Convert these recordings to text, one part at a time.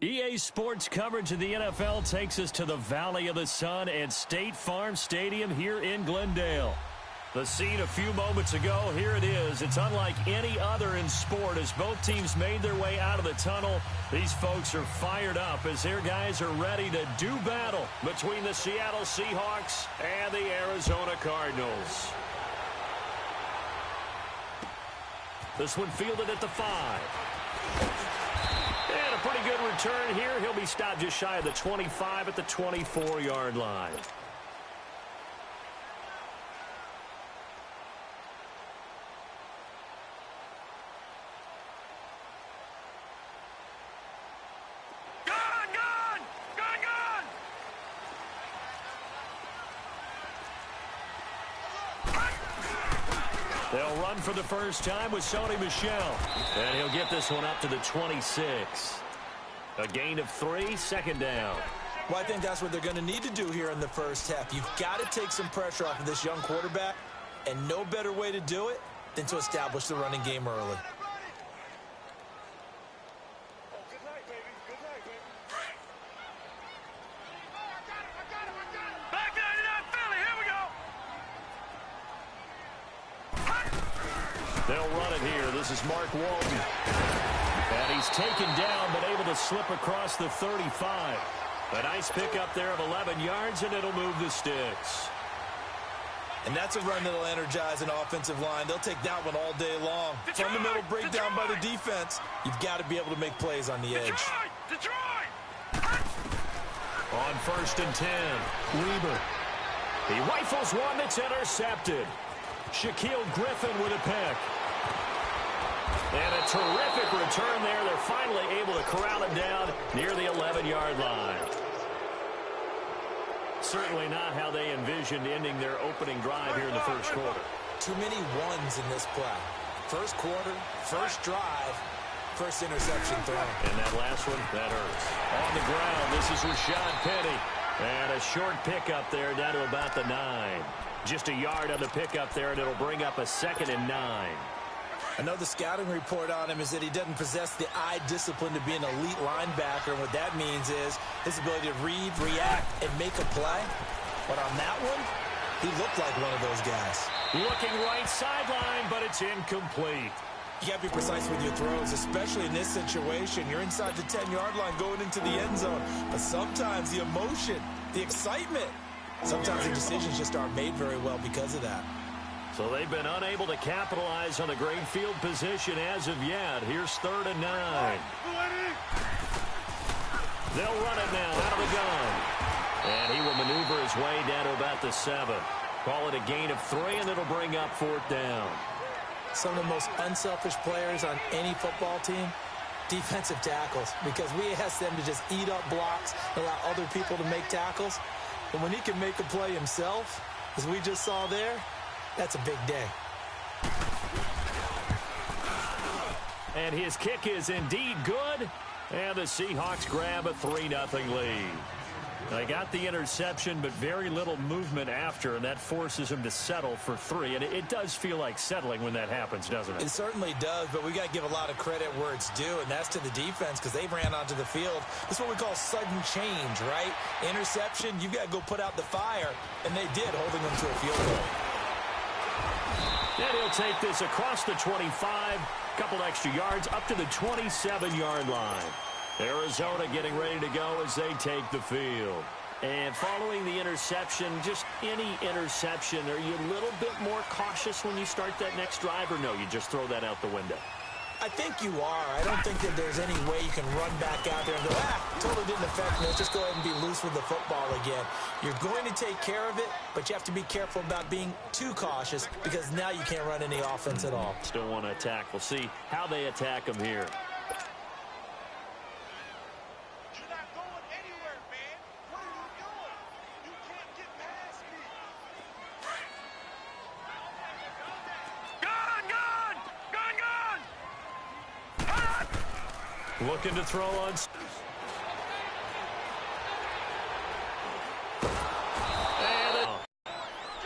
EA Sports coverage of the NFL takes us to the Valley of the Sun at State Farm Stadium here in Glendale. The scene a few moments ago, here it is. It's unlike any other in sport as both teams made their way out of the tunnel. These folks are fired up as their guys are ready to do battle between the Seattle Seahawks and the Arizona Cardinals. This one fielded at the 5. And a pretty good return here. He'll be stopped just shy of the 25 at the 24-yard line. They'll run for the first time with Sony Michel. And he'll get this one up to the 26. A gain of 3, 2nd down. Well, I think that's what they're going to need to do here in the first half. You've got to take some pressure off of this young quarterback, and no better way to do it than to establish the running game early. They'll run it here. This is Mark Walton. And he's taken down, but able to slip across the 35. A nice pickup there of 11 yards, and it'll move the sticks. And that's a run that'll energize an offensive line. They'll take that one all day long. Fundamental breakdown by the defense. You've got to be able to make plays on the edge. On 1st and 10, Weber. He rifles one that's intercepted. Shaquille Griffin with a pick. And a terrific return there. They're finally able to corral it down near the 11-yard line. Certainly not how they envisioned ending their opening drive here in the first quarter. Too many ones in this play. First quarter, first drive, first interception thrown. And that last one, that hurts. On the ground, this is Rashad Penny. And a short pickup there down to about the 9. Just a yard on the pickup there, and it'll bring up a 2nd and 9. I know the scouting report on him is that he doesn't possess the eye discipline to be an elite linebacker. And what that means is his ability to read, react, and make a play. But on that one, he looked like one of those guys. Looking right sideline, but it's incomplete. You got to be precise with your throws, especially in this situation. You're inside the 10-yard line going into the end zone. But sometimes the emotion, the excitement, sometimes the decisions just aren't made very well because of that. So they've been unable to capitalize on a great field position as of yet. Here's 3rd and 9. They'll run it now out of the gun. And he will maneuver his way down to about the 7. Call it a gain of 3, and it'll bring up 4th down. Some of the most unselfish players on any football team, defensive tackles, because we ask them to just eat up blocks, allow other people to make tackles. But when he can make a play himself, as we just saw there, that's a big day. And his kick is indeed good. And the Seahawks grab a 3-0 lead. They got the interception, but very little movement after, and that forces him to settle for 3. And it does feel like settling when that happens, doesn't it? It certainly does, but we got to give a lot of credit where it's due, and that's to the defense because they ran onto the field. This is what we call sudden change, right? Interception, you got to go put out the fire, and they did, holding them to a field goal. And he'll take this across the 25, couple extra yards up to the 27-yard line. Arizona getting ready to go as they take the field. And following the interception, just any interception, are you a little bit more cautious when you start that next drive, or no, you just throw that out the window? I think you are. I don't think that there's any way you can run back out there and go, totally didn't affect me. Let's just go ahead and be loose with the football again. You're going to take care of it, but you have to be careful about being too cautious because now you can't run any offense at all. Still want to attack. We'll see how they attack them here. Looking to throw on.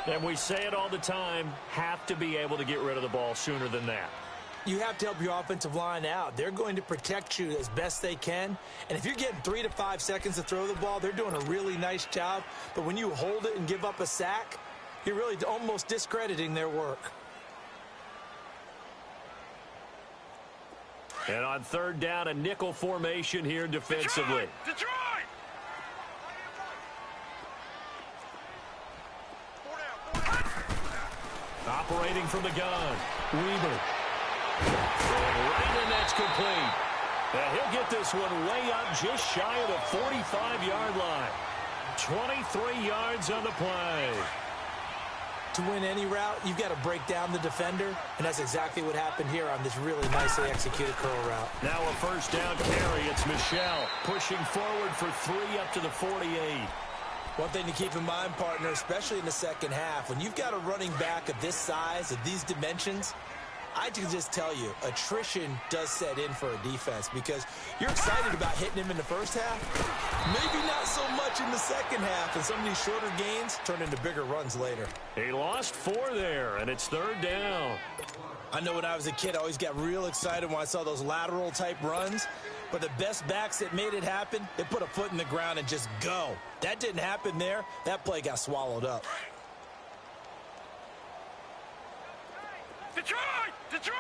And we say it all the time, have to be able to get rid of the ball sooner than that. You have to help your offensive line out. They're going to protect you as best they can. And if you're getting 3 to 5 seconds to throw the ball, they're doing a really nice job. But when you hold it and give up a sack, you're really almost discrediting their work. And on third down, a nickel formation here defensively. Detroit! Operating from the gun, Weaver. Right, and that's complete. And he'll get this one way up just shy of the 45-yard line. 23 yards on the play. To win any route, you've got to break down the defender, and that's exactly what happened here on this really nicely executed curl route. Now a first down carry. It's Michel pushing forward for 3 up to the 48. One thing to keep in mind, partner, especially in the second half, when you've got a running back of this size, of these dimensions, I can just tell you, attrition does set in for a defense because you're excited about hitting him in the first half. Maybe not so much in the second half, and some of these shorter gains turn into bigger runs later. He lost 4 there, and it's third down. I know when I was a kid, I always got real excited when I saw those lateral-type runs. But the best backs that made it happen, they put a foot in the ground and just go. That didn't happen there. That play got swallowed up. Detroit! Detroit!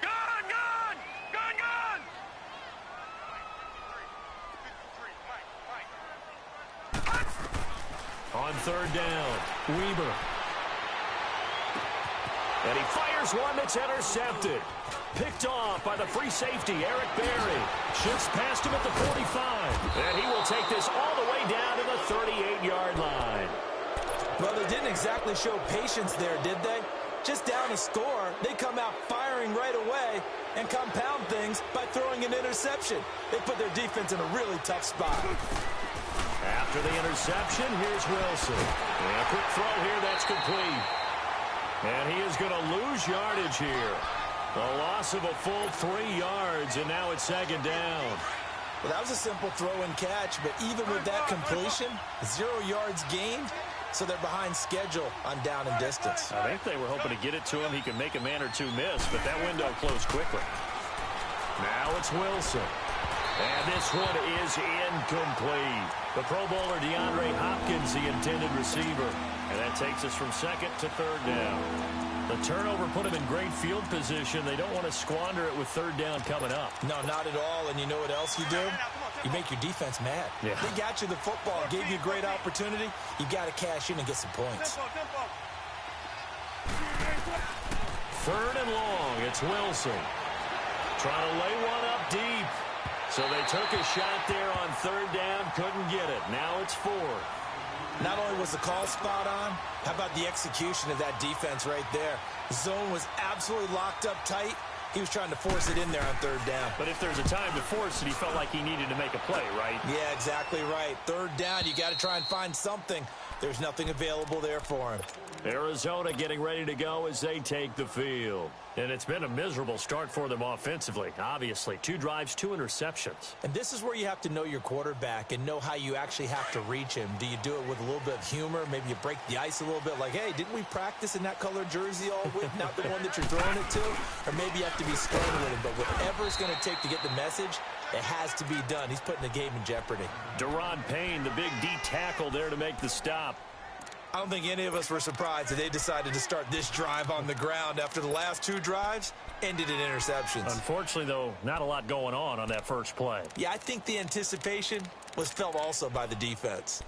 Gun! Gun! Gun! Gun! On third down, Weaver. And he fires one that's intercepted. Picked off by the free safety, Eric Berry. Shifts past him at the 45. And he will take this all the way down to the 38-yard line. Well, they didn't exactly show patience there, did they? Just down a score, they come out firing right away and compound things by throwing an interception. They put their defense in a really tough spot. After the interception, here's Wilson. And a quick throw here, that's complete. And he is going to lose yardage here. A loss of a full 3 yards, and now it's second down. Well, that was a simple throw and catch, but even with that completion, 0 yards gained, so they're behind schedule on down and distance. I think they were hoping to get it to him. He could make a man or two miss, but that window closed quickly. Now it's Wilson. And this one is incomplete. The Pro Bowler DeAndre Hopkins, the intended receiver. And that takes us from second to third down. The turnover put him in great field position. They don't want to squander it with third down coming up. No, not at all. And you know what else you do? You make your defense mad. Yeah. They got you the football, gave you a great opportunity. You got to cash in and get some points. Third and long, it's Wilson. Trying to lay one up deep. So they took a shot there on third down, couldn't get it. Now it's 4. Not only was the call spot on, how about the execution of that defense right there? The zone was absolutely locked up tight. He was trying to force it in there on third down. But if there's a time to force it, he felt like he needed to make a play, right? Yeah, exactly right. Third down, you got to try and find something. There's nothing available there for him. Arizona getting ready to go as they take the field. And it's been a miserable start for them offensively. Obviously, 2 drives, 2 interceptions. And this is where you have to know your quarterback and know how you actually have to reach him. Do you do it with a little bit of humor? Maybe you break the ice a little bit like, hey, didn't we practice in that colored jersey all week? Not the one that you're throwing it to? Or maybe you have to be stern with him. But whatever it's going to take to get the message, it has to be done. He's putting the game in jeopardy. Deron Payne, the big D tackle there to make the stop. I don't think any of us were surprised that they decided to start this drive on the ground after the last 2 drives ended in interceptions. Unfortunately, though, not a lot going on that first play. Yeah, I think the anticipation was felt also by the defense.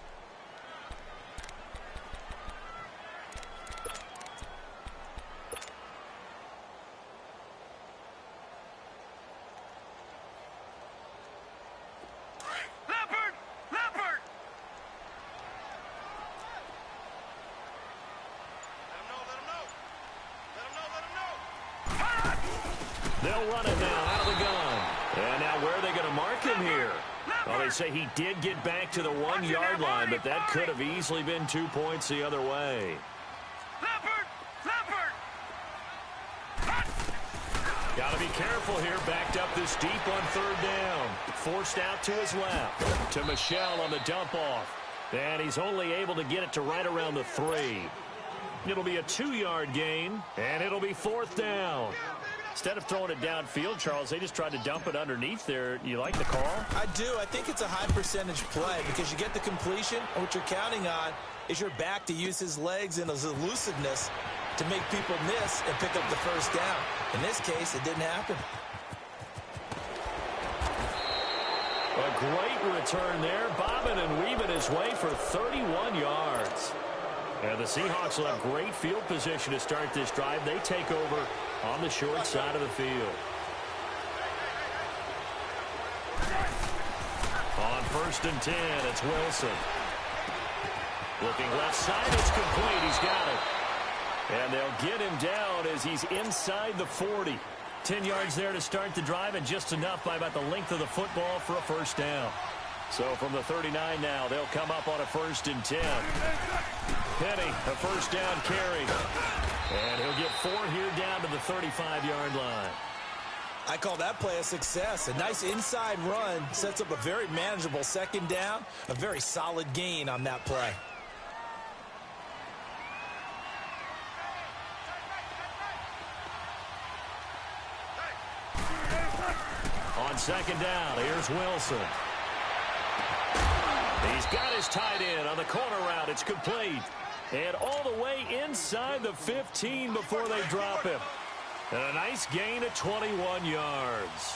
They'll run it now out of the gun. And now where are they going to mark him here? Well, they say he did get back to the 1-yard line, but that could have easily been 2 points the other way. Got to be careful here. Backed up this deep on third down. Forced out to his left. To Michel on the dump off. And he's only able to get it to right around the 3. It'll be a 2-yard gain, and it'll be 4th down. Instead of throwing it downfield, Charles, they just tried to dump it underneath there. You like the call? I do. I think it's a high-percentage play because you get the completion, and what you're counting on is your back to use his legs and his elusiveness to make people miss and pick up the first down. In this case, it didn't happen. A great return there, bobbing and weaving his way for 31 yards. And the Seahawks will have great field position to start this drive. They take over on the short side of the field. On 1st and 10, it's Wilson. Looking left side, it's complete. He's got it. And they'll get him down as he's inside the 40. 10 yards there to start the drive, and just enough by about the length of the football for a first down. So from the 39 now, they'll come up on a 1st and 10. Penny, a first down carry. And he'll get 4 here down to the 35-yard line. I call that play a success. A nice inside run sets up a very manageable second down. A very solid gain on that play. On 2nd down, here's Wilson. He's got his tight end on the corner route. It's complete. And all the way inside the 15 before they drop him. And a nice gain of 21 yards.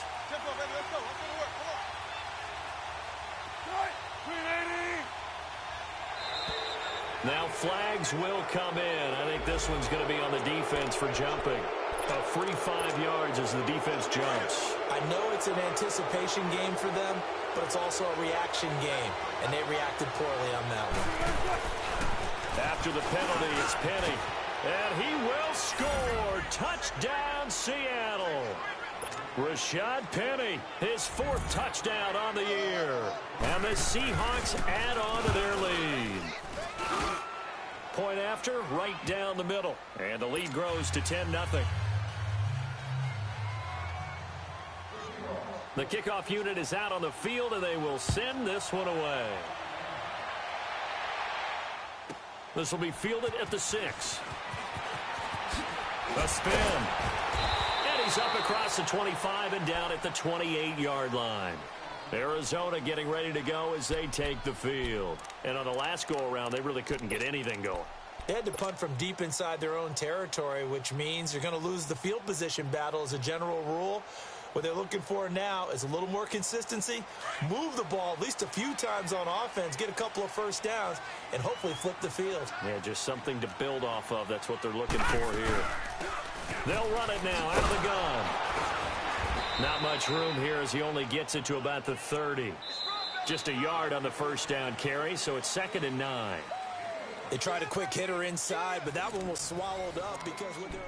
Now flags will come in. I think this one's going to be on the defense for jumping. A free 5 yards as the defense jumps. I know it's an anticipation game for them, but it's also a reaction game, and they reacted poorly on that one. After the penalty, it's Penny. And he will score. Touchdown, Seattle. Rashad Penny, his 4th touchdown on the year. And the Seahawks add on to their lead. Point after, right down the middle. And the lead grows to 10-0. The kickoff unit is out on the field, and they will send this one away. This will be fielded at the 6. A spin. And he's up across the 25 and down at the 28-yard line. Arizona getting ready to go as they take the field. And on the last go-around, they really couldn't get anything going. They had to punt from deep inside their own territory, which means you're going to lose the field position battle as a general rule. What they're looking for now is a little more consistency, move the ball at least a few times on offense, get a couple of first downs, and hopefully flip the field. Yeah, just something to build off of. That's what they're looking for here. They'll run it now out of the gun. Not much room here as he only gets it to about the 30. Just a yard on the first down carry, so it's 2nd and 9. They tried a quick hitter inside, but that one was swallowed up because with their...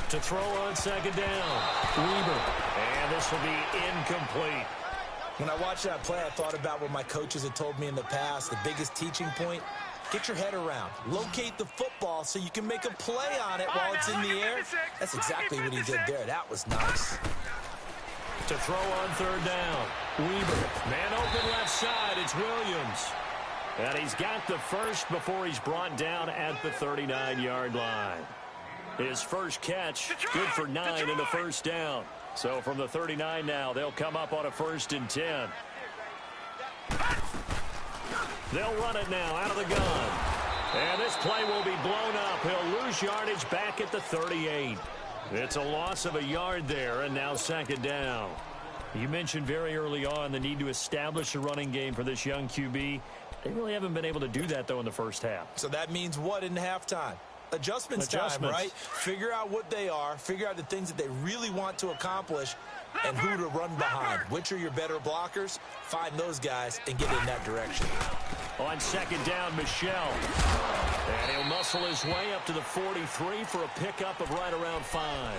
To throw on 2nd down, Weber. And this will be incomplete. When I watched that play, I thought about what my coaches had told me in the past. The biggest teaching point, get your head around. Locate the football so you can make a play on it while it's in the air. That's exactly what he did there. That was nice. To throw on 3rd down, Weber. Man open left side, it's Williams. And he's got the first before he's brought down at the 39-yard line. His first catch, good for 9 in the first down. So from the 39 now, they'll come up on a 1st and 10. They'll run it now out of the gun. And this play will be blown up. He'll lose yardage back at the 38. It's a loss of a yard there, and now 2nd down. You mentioned very early on the need to establish a running game for this young QB. They really haven't been able to do that, though, in the first half. So that means what in halftime? Adjustments time, right? Figure out what they are, figure out the things that they really want to accomplish, and who to run behind. Which are your better blockers? Find those guys and get in that direction. On 2nd down, Michelle. And he'll muscle his way up to the 43 for a pickup of right around 5.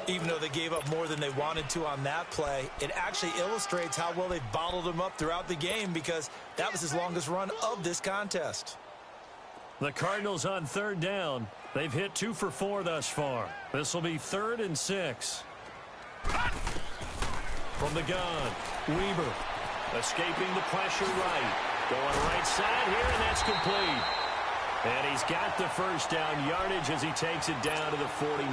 Even though they gave up more than they wanted to on that play, it actually illustrates how well they bottled him up throughout the game because that was his longest run of this contest. The Cardinals on third down. They've hit 2 for 4 thus far. This will be 3rd and 6. From the gun, Weber escaping the pressure right. Going right side here, and that's complete. And he's got the first down yardage as he takes it down to the 49.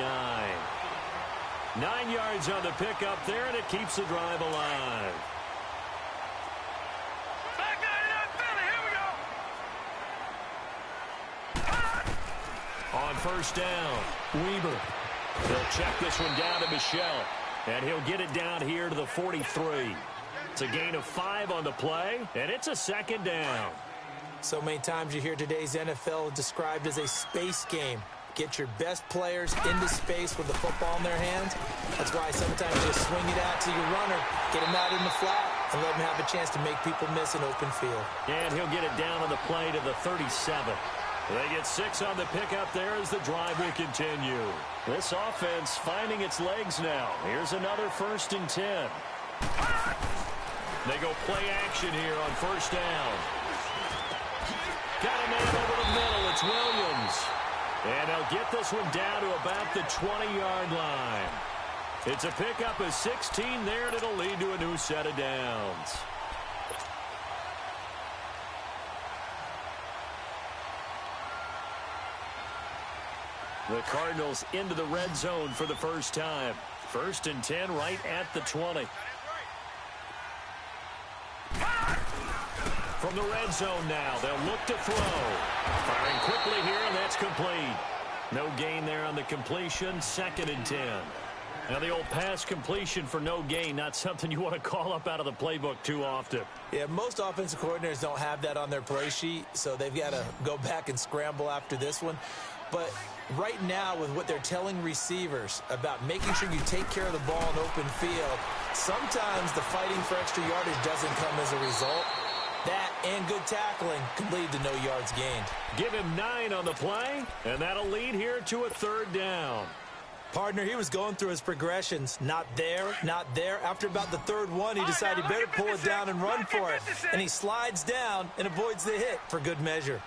9 yards on the pickup there, and it keeps the drive alive. Back 99 Philly, here we go. On first down, Weber. They'll check this one down to Michel, and he'll get it down here to the 43. It's a gain of 5 on the play, and it's a 2nd down. So many times you hear today's NFL described as a space game. Get your best players into space with the football in their hands. That's why sometimes you swing it out to your runner, get him out in the flat, and let him have a chance to make people miss an open field. And he'll get it down on the play to the 37. They get 6 on the pickup there as the drive will continue. This offense finding its legs now. Here's another 1st and 10. They go play action here on first down. Got a man over the middle. It's Williams. And they'll get this one down to about the 20-yard line. It's a pickup of 16 there, and it'll lead to a new set of downs. The Cardinals into the red zone for the first time. 1st and 10 right at the 20. From the red zone now, they'll look to throw. Firing quickly here, and that's complete. No gain there on the completion, 2nd and 10. Now the old pass completion for no gain, not something you want to call up out of the playbook too often. Yeah, most offensive coordinators don't have that on their play sheet, so they've got to go back and scramble after this one. But right now, with what they're telling receivers about making sure you take care of the ball in open field, sometimes the fighting for extra yardage doesn't come as a result. That and good tackling can lead to no yards gained. Give him 9 on the play, and that'll lead here to a 3rd down. Partner, he was going through his progressions. Not there, not there. After about the 3rd one, he decided he better pull it down and run for it. And he slides down and avoids the hit for good measure.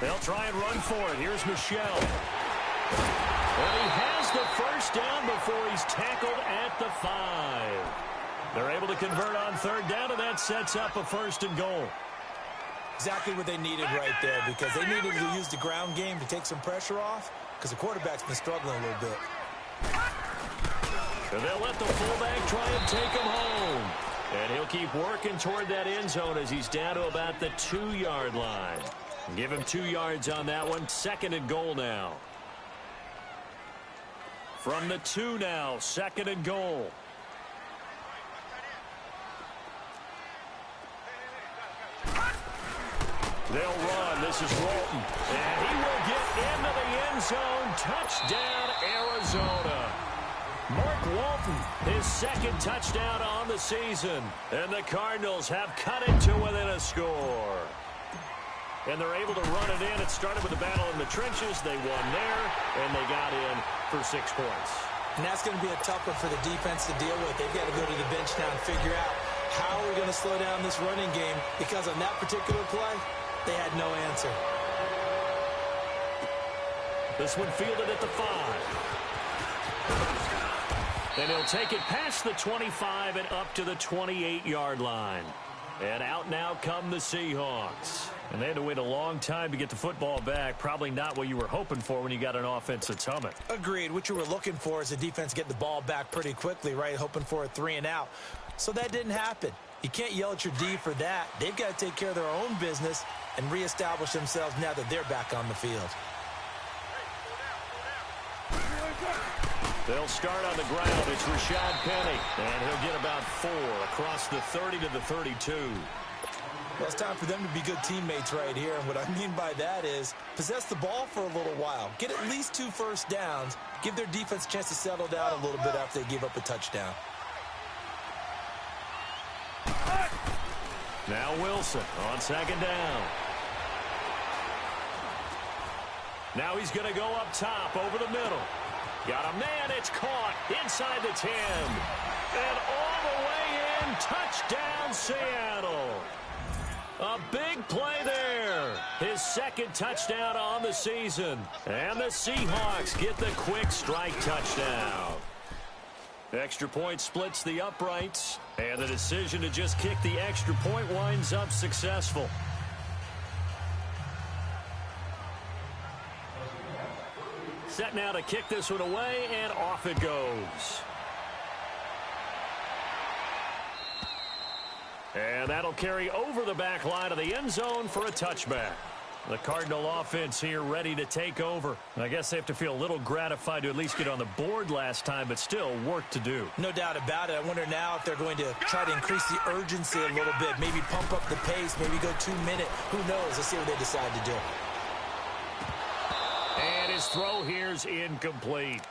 They'll try and run for it. Here's Michel. And he has the first down before he's tackled at the 5. They're able to convert on 3rd down, and that sets up a 1st and goal. Exactly what they needed right there, because they needed to use the ground game to take some pressure off, because the quarterback's been struggling a little bit. And they'll let the fullback try and take him home. And he'll keep working toward that end zone as he's down to about the 2-yard line. Give him 2 yards on that one. 2nd and goal now. From the 2 now, 2nd and goal. They'll run. This is Walton. And he will get into the end zone. Touchdown, Arizona. Mark Walton, his 2nd touchdown on the season. And the Cardinals have cut it to within a score. And they're able to run it in. It started with a battle in the trenches. They won there, and they got in for 6 points. And that's going to be a tough one for the defense to deal with. They've got to go to the bench now and figure out how we're going to slow down this running game, because on that particular play, they had no answer. This one fielded at the 5. And he'll take it past the 25 and up to the 28-yard line. And out now come the Seahawks. And they had to wait a long time to get the football back. Probably not what you were hoping for when you got an offense that's humming. Agreed. What you were looking for is the defense get the ball back pretty quickly, right? Hoping for a 3 and out. So that didn't happen. You can't yell at your D for that. They've got to take care of their own business and reestablish themselves now that they're back on the field. They'll start on the ground. It's Rashad Penny. And he'll get about 4 across the 30 to the 32. Well, it's time for them to be good teammates right here. And what I mean by that is possess the ball for a little while. Get at least 2 first downs. Give their defense a chance to settle down a little bit after they give up a touchdown. Now Wilson on 2nd down. Now he's going to go up top over the middle. Got a man. It's caught inside the 10. And all the way in. Touchdown, Seattle. A big play there. His second touchdown on the season. And the Seahawks get the quick strike touchdown. Extra point splits the uprights. And the decision to just kick the extra point winds up successful. Set now to kick this one away, and off it goes. And that'll carry over the back line of the end zone for a touchback. The Cardinal offense here ready to take over. I guess they have to feel a little gratified to at least get on the board last time, but still work to do. No doubt about it. I wonder now if they're going to try to increase the urgency a little bit, maybe pump up the pace, maybe go 2 minute. Who knows? Let's see what they decide to do. And his throw here's incomplete.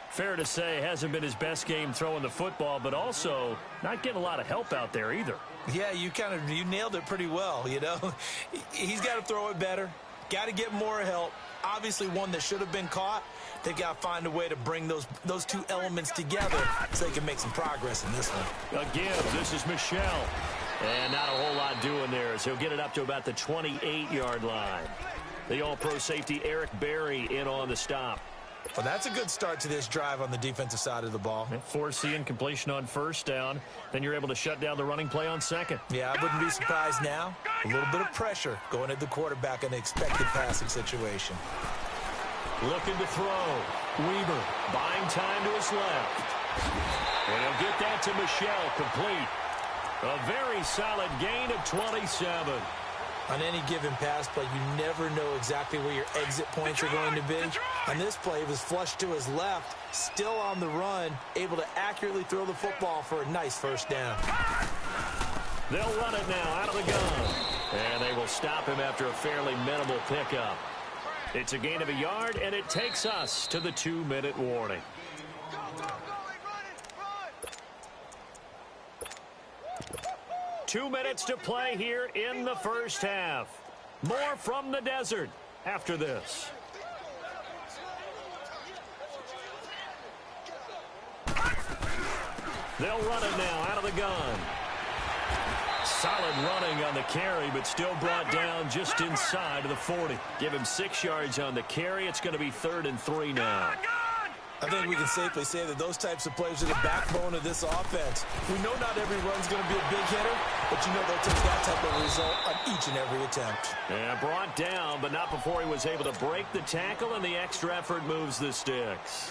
Fair to say, hasn't been his best game throwing the football, but also not getting a lot of help out there either. Yeah, you nailed it pretty well, you know. He's got to throw it better, got to get more help. Obviously one that should have been caught. They've got to find a way to bring those two elements together so they can make some progress in this one. Again, this is Michel. And not a whole lot doing there as he'll get it up to about the 28-yard line. The all-pro safety Eric Berry in on the stop. Well, that's a good start to this drive on the defensive side of the ball. Force the incompletion on first down. Then you're able to shut down the running play on second. Yeah, I wouldn't be surprised now. A little bit of pressure going at the quarterback in the expected passing situation. Looking to throw. Weaver buying time to his left. And he'll get that to Michel, complete. A very solid gain of 27. On any given pass play, you never know exactly where your exit points are going to be. On this play, it was flushed to his left, still on the run, able to accurately throw the football for a nice first down. They'll run it now out of the gun. And they will stop him after a fairly minimal pickup. It's a gain of a yard, and it takes us to the 2-minute warning. 2 minutes to play here in the first half. More from the desert after this. They'll run it now out of the gun. Solid running on the carry, but still brought down just inside of the 40. Give him 6 yards on the carry. It's going to be 3rd and 3 now. I think we can safely say that those types of plays are the backbone of this offense. We know not every run's going to be a big hitter, but you know they'll take that type of result on each and every attempt. Yeah, brought down, but not before he was able to break the tackle, and the extra effort moves the sticks.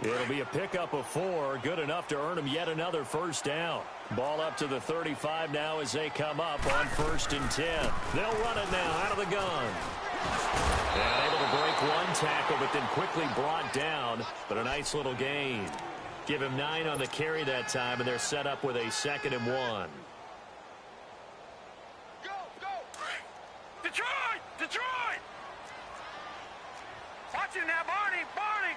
It'll be a pickup of 4, good enough to earn him yet another first down. Ball up to the 35 now as they come up on 1st and 10. They'll run it now out of the gun. And able to break one tackle, but then quickly brought down, but a nice little gain. Give him 9 on the carry that time, and they're set up with a 2nd and 1. Go, go! Detroit! Detroit! Watch him now, Barney! Barney!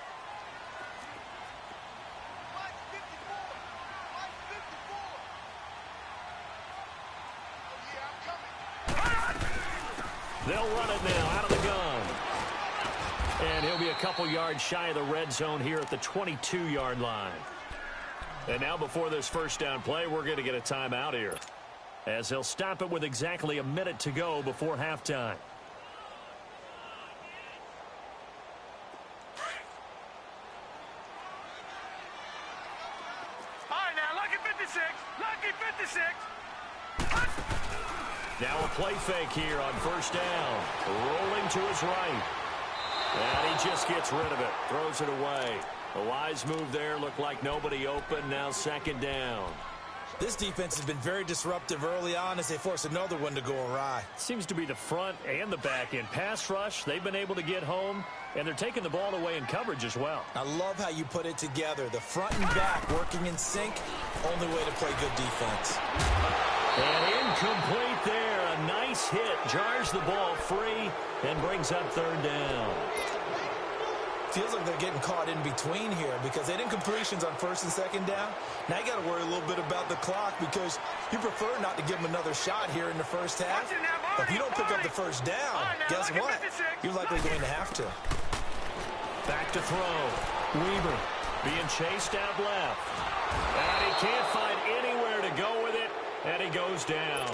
They'll run it now out of the gun. And he'll be a couple yards shy of the red zone here at the 22-yard line. And now before this first down play, we're going to get a timeout here, as they'll stop it with exactly a minute to go before halftime. All right, now, lucky 56. Lucky 56. Now a play fake here on first down. Rolling to his right. And he just gets rid of it. Throws it away. A wise move there. Looked like nobody open. Now 2nd down. This defense has been very disruptive early on as they force another one to go awry. Seems to be the front and the back end. Pass rush, they've been able to get home, and they're taking the ball away in coverage as well. I love how you put it together. The front and back working in sync. Only way to play good defense. And incomplete there. A nice hit. Jars the ball free and brings up 3rd down. Feels like they're getting caught in between here because they didn't completions on 1st and 2nd down. Now you got to worry a little bit about the clock because you prefer not to give them another shot here in the first half. But if you don't pick up the first down, guess what? You're likely going to have to. Back to throw. Weaver being chased out left. And he can't find anywhere to go with it, and he goes down.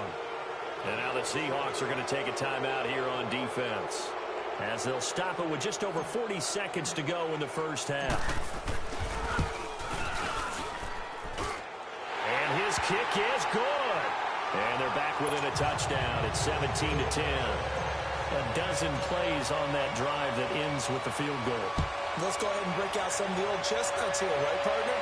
And now the Seahawks are going to take a timeout here on defense, as they'll stop it with just over 40 seconds to go in the first half. And his kick is good. And they're back within a touchdown. It's 17-10. A dozen plays on that drive that ends with the field goal. Let's go ahead and break out some of the old chestnuts here, right, partner?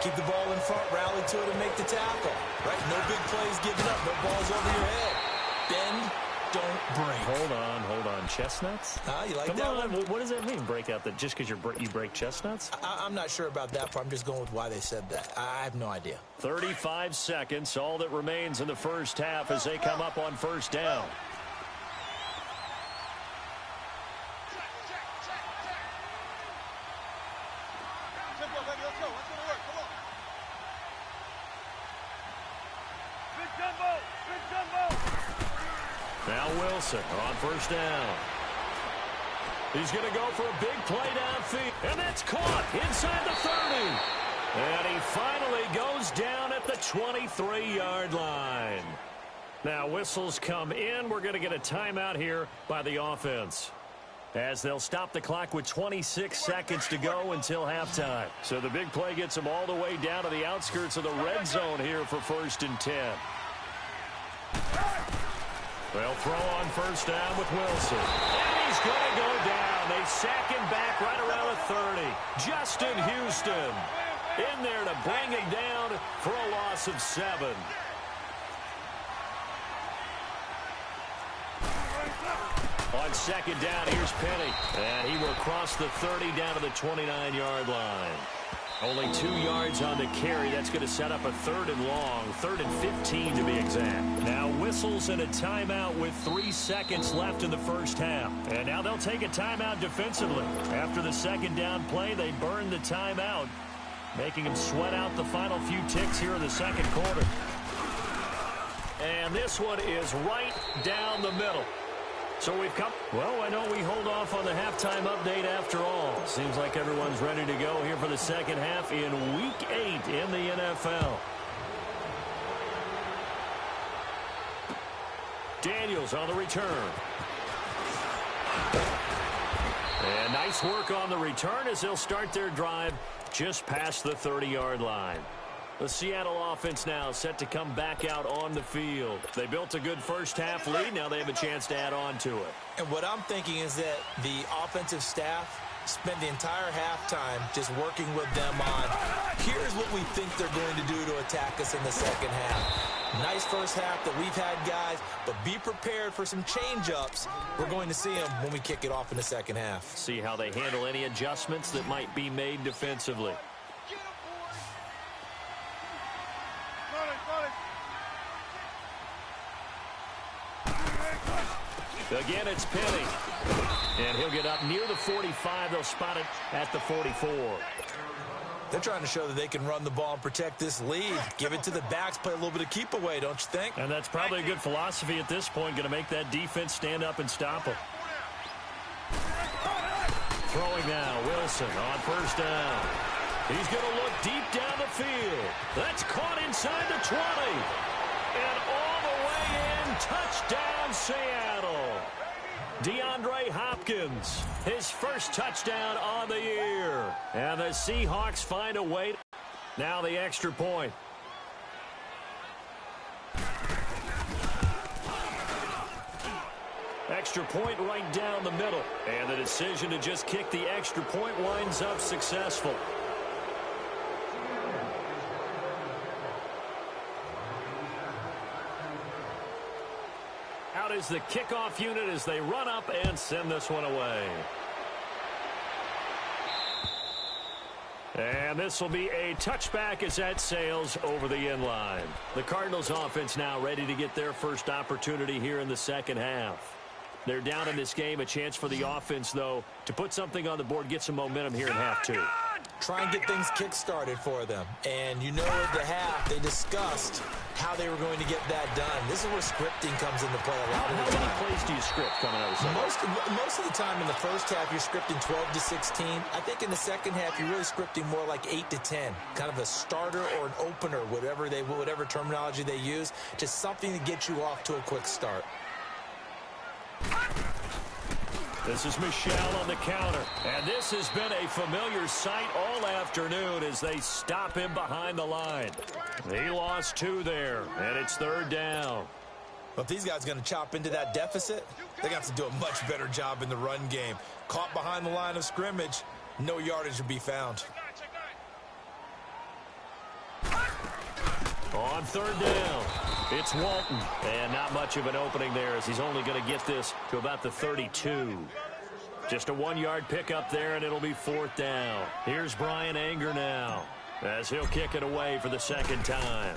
Keep the ball in front, rally to it, and make the tackle. Right? No big plays given up. No balls over your head. Bend, don't break. Hold on. Chestnuts? You like Come that on. one? What does that mean, break out? Just because you break chestnuts? I'm not sure about that part. I'm just going with why they said that. I have no idea. 35 seconds, all that remains in the first half as they come up on first down. Now Wilson on first down. He's going to go for a big play downfield. And that's caught inside the 30. And he finally goes down at the 23-yard line. Now whistles come in. We're going to get a timeout here by the offense, as they'll stop the clock with 26 seconds to go until halftime. So the big play gets them all the way down to the outskirts of the red zone here for 1st and 10. They'll throw on first down with Wilson. And he's going to go down. They sack him back right around the 30. Justin Houston in there to bring him down for a loss of 7. On second down, here's Penny. And he will cross the 30 down to the 29-yard line. Only 2 yards on the carry. That's going to set up a 3rd and long, 3rd and 15 to be exact. Now whistles and a timeout with 3 seconds left in the first half. And now they'll take a timeout defensively. After the second down play, they burn the timeout, making them sweat out the final few ticks here in the second quarter. And this one is right down the middle. So we've come. Well, I know we hold off on the halftime update after all. Seems like everyone's ready to go here for the second half in Week 8 in the NFL. Daniels on the return. And nice work on the return as they'll start their drive just past the 30-yard line. The Seattle offense now set to come back out on the field. They built a good first half lead. Now they have a chance to add on to it. And what I'm thinking is that the offensive staff spent the entire halftime just working with them on, here's what we think they're going to do to attack us in the second half. Nice first half that we've had, guys, but be prepared for some change-ups. We're going to see them when we kick it off in the second half. See how they handle any adjustments that might be made defensively. Again, it's Penny. And he'll get up near the 45. They'll spot it at the 44. They're trying to show that they can run the ball and protect this lead. Give it to the backs, play a little bit of keep away, don't you think? And that's probably a good philosophy at this point, going to make that defense stand up and stop them. Throwing now, Wilson on first down. He's going to look deep down the field. That's caught inside the 20. And all the way in, touchdown Seattle. DeAndre Hopkins, his first touchdown on the year. And the Seahawks find a way. Now the extra point. Extra point right down the middle. And the decision to just kick the extra point winds up successful. Out is the kickoff unit as they run up and send this one away. And this will be a touchback as that sails over the end line. The Cardinals offense now ready to get their first opportunity here in the second half. They're down in this game. A chance for the offense, though, to put something on the board, get some momentum here in half two. try and get things kick-started for them. And you know at the half, they discussed how they were going to get that done. This is where scripting comes into play a lot of the time. How many plays do you script coming out of the Most of the time in the first half, you're scripting 12 to 16. I think in the second half, you're really scripting more like 8 to 10. Kind of a starter or an opener, whatever terminology they use. Just something to get you off to a quick start. This is Michelle on the counter. And this has been a familiar sight all afternoon as they stop him behind the line. He lost 2 there, and it's 3rd down. Well, if these guys are going to chop into that deficit, they got to do a much better job in the run game. Caught behind the line of scrimmage, no yardage would be found. On 3rd down, it's Walton. And not much of an opening there as he's only going to get this to about the 32. Just a 1-yard pickup there, and it'll be 4th down. Here's Brian Anger now as he'll kick it away for the 2nd time.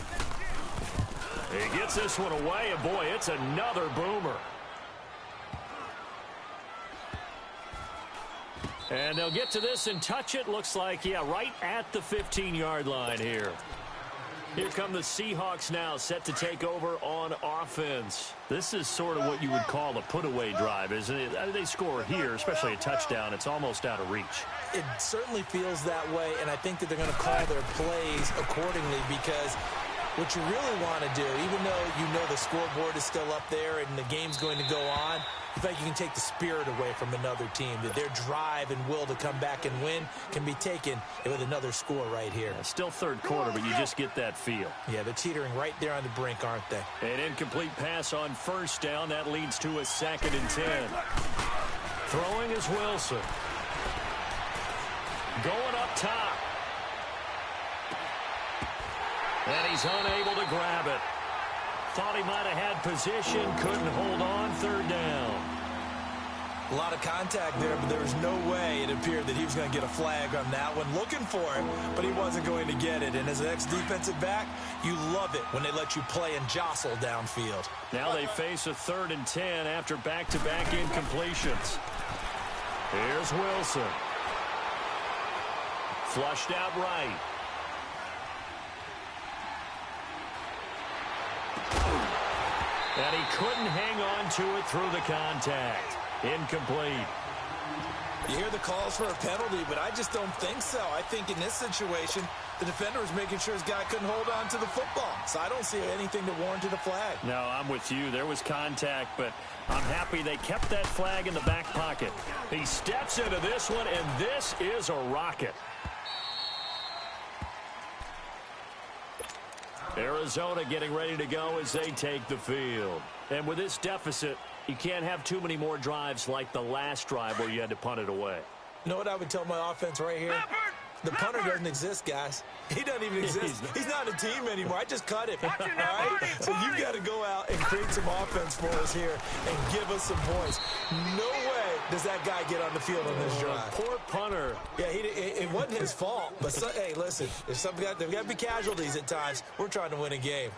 He gets this one away, and boy, it's another boomer. And they'll get to this and touch it. Looks like, yeah, right at the 15-yard line here. Here come the Seahawks now, set to take over on offense. This is sort of what you would call a put-away drive, isn't it? They score here, especially a touchdown. It's almost out of reach. It certainly feels that way, and I think that they're going to call their plays accordingly because what you really want to do, even though you know the scoreboard is still up there and the game's going to go on, you think you can take the spirit away from another team, that their drive and will to come back and win can be taken with another score right here. Yeah, still 3rd quarter, but you just get that feel. Yeah, they're teetering right there on the brink, aren't they? An incomplete pass on 1st down. That leads to a 2nd and 10. Throwing is Wilson. Going up top. And he's unable to grab it. Thought he might have had position, couldn't hold on. 3rd down. A lot of contact there, but there was no way it appeared that he was going to get a flag on that one. Looking for it, but he wasn't going to get it. And as an ex-defensive back, you love it when they let you play and jostle downfield. Now they face a 3rd and 10 after back-to-back incompletions. Here's Wilson. Flushed out right. And he couldn't hang on to it through the contact. Incomplete. You hear the calls for a penalty, but I just don't think so. I think in this situation, the defender was making sure his guy couldn't hold on to the football. So I don't see anything that warranted a flag. No, I'm with you. There was contact, but I'm happy they kept that flag in the back pocket. He steps into this one, and this is a rocket. Arizona getting ready to go as they take the field. And with this deficit, you can't have too many more drives like the last drive where you had to punt it away. You know what I would tell my offense right here? The punter doesn't exist, guys. He doesn't even exist. He's not a team anymore. I just cut him. All right? So you've got to go out and create some offense for us here and give us some points. No way does that guy get on the field on this drive. Poor punter. Yeah, it wasn't his fault. But, hey, listen, there's got to be casualties at times. We're trying to win a game.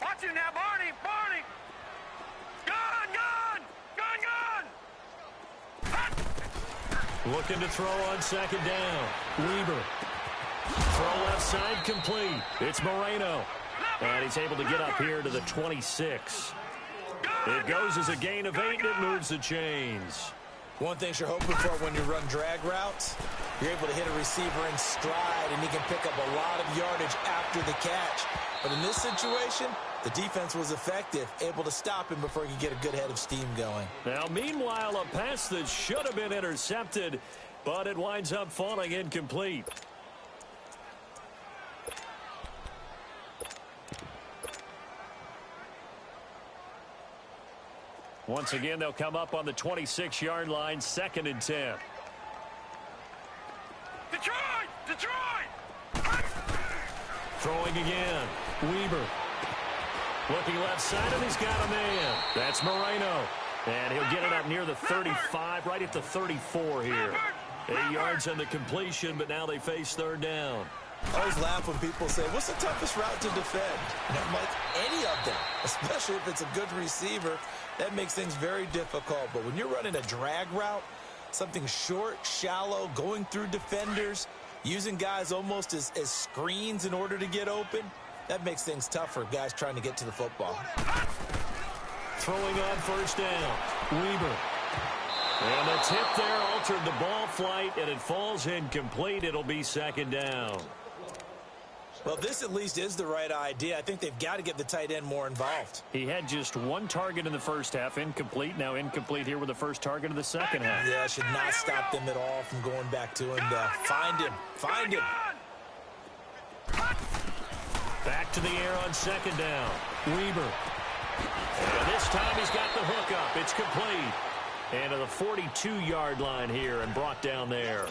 Watch you now, Barney! Barney! Gun! Gun! Gun! Gun! Looking to throw on 2nd down. Weber. Throw left side complete. It's Moreno. And he's able to get up here to the 26. It goes as a gain of 8, and it moves the chains. One thing you're hoping for when you run drag routes, you're able to hit a receiver in stride, and he can pick up a lot of yardage after the catch. But in this situation, the defense was effective, able to stop him before he could get a good head of steam going. Now, meanwhile, a pass that should have been intercepted, but it winds up falling incomplete. Once again, they'll come up on the 26-yard line, 2nd and 10. Detroit! Detroit! Throwing again. Weber. Looking left side, and he's got a man. That's Moreno. And he'll get it up near the 35, right at the 34 here. 8 yards on the completion, but now they face 3rd down. I always laugh when people say, what's the toughest route to defend? And I'm like, any of them, especially if it's a good receiver. That makes things very difficult. But when you're running a drag route, something short, shallow, going through defenders, using guys almost as screens in order to get open, that makes things tough for guys trying to get to the football. Throwing on first down, Weber. And the tip there altered the ball flight, and it falls incomplete. It'll be second down. Well, this at least is the right idea. I think they've got to get the tight end more involved. He had just one target in the first half, incomplete. Now incomplete here with the first target of the second half. Yeah, should not stop them at all from going back to him. Find him. Find him. Back to the air on second down. Weber. And this time he's got the hook up. It's complete. And to the 42-yard line here and brought down there.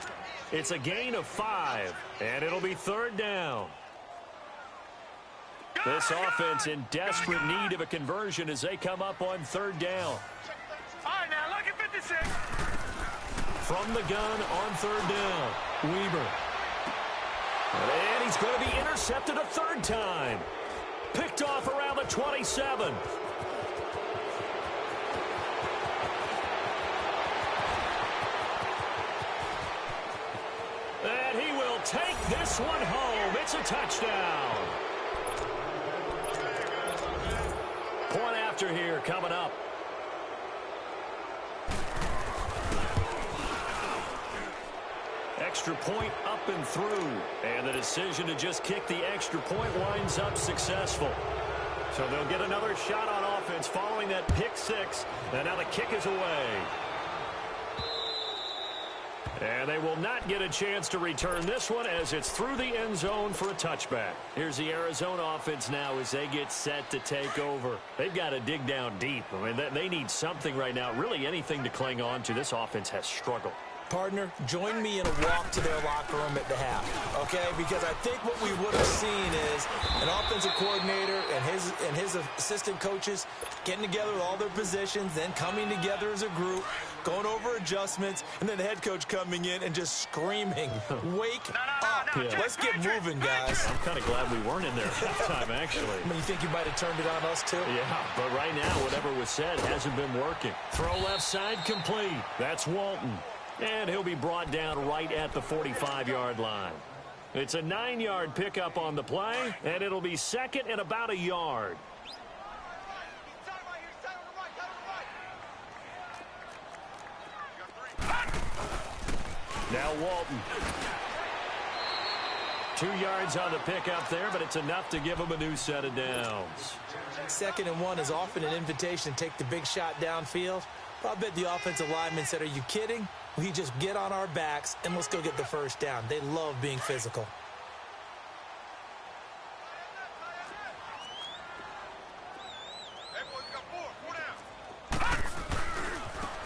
It's a gain of 5, and it'll be third down. This offense in desperate need of a conversion as they come up on third down. All right, now look at 56. From the gun on third down, Weber. And he's going to be intercepted a third time. Picked off around the 27. And he will take this one home. It's a touchdown. Point after here coming up. Extra point up and through. And the decision to just kick the extra point winds up successful. So they'll get another shot on offense following that pick six. And now the kick is away. And they will not get a chance to return this one as it's through the end zone for a touchback. Here's the Arizona offense now as they get set to take over. They've got to dig down deep. I mean, they need something right now, really anything to cling on to. This offense has struggled. Partner, join me in a walk to their locker room at the half, okay? Because I think what we would have seen is an offensive coordinator and his assistant coaches getting together with all their positions, then coming together as a group, going over adjustments, and then the head coach coming in and just screaming, wake up. Yeah. Let's get moving, guys. I'm kind of glad we weren't in there at that time, actually. I mean, you think you might have turned it on us, too? Yeah, but right now, whatever was said hasn't been working. Throw left side complete. That's Walton. And he'll be brought down right at the 45-yard line. It's a 9-yard pickup on the play, and it'll be second and about a yard. Now Walton. 2 yards on the pickup there, but it's enough to give him a new set of downs. 2nd and 1 is often an invitation to take the big shot downfield. I bet the offensive lineman said, are you kidding? We just get on our backs and let's go get the first down. They love being physical.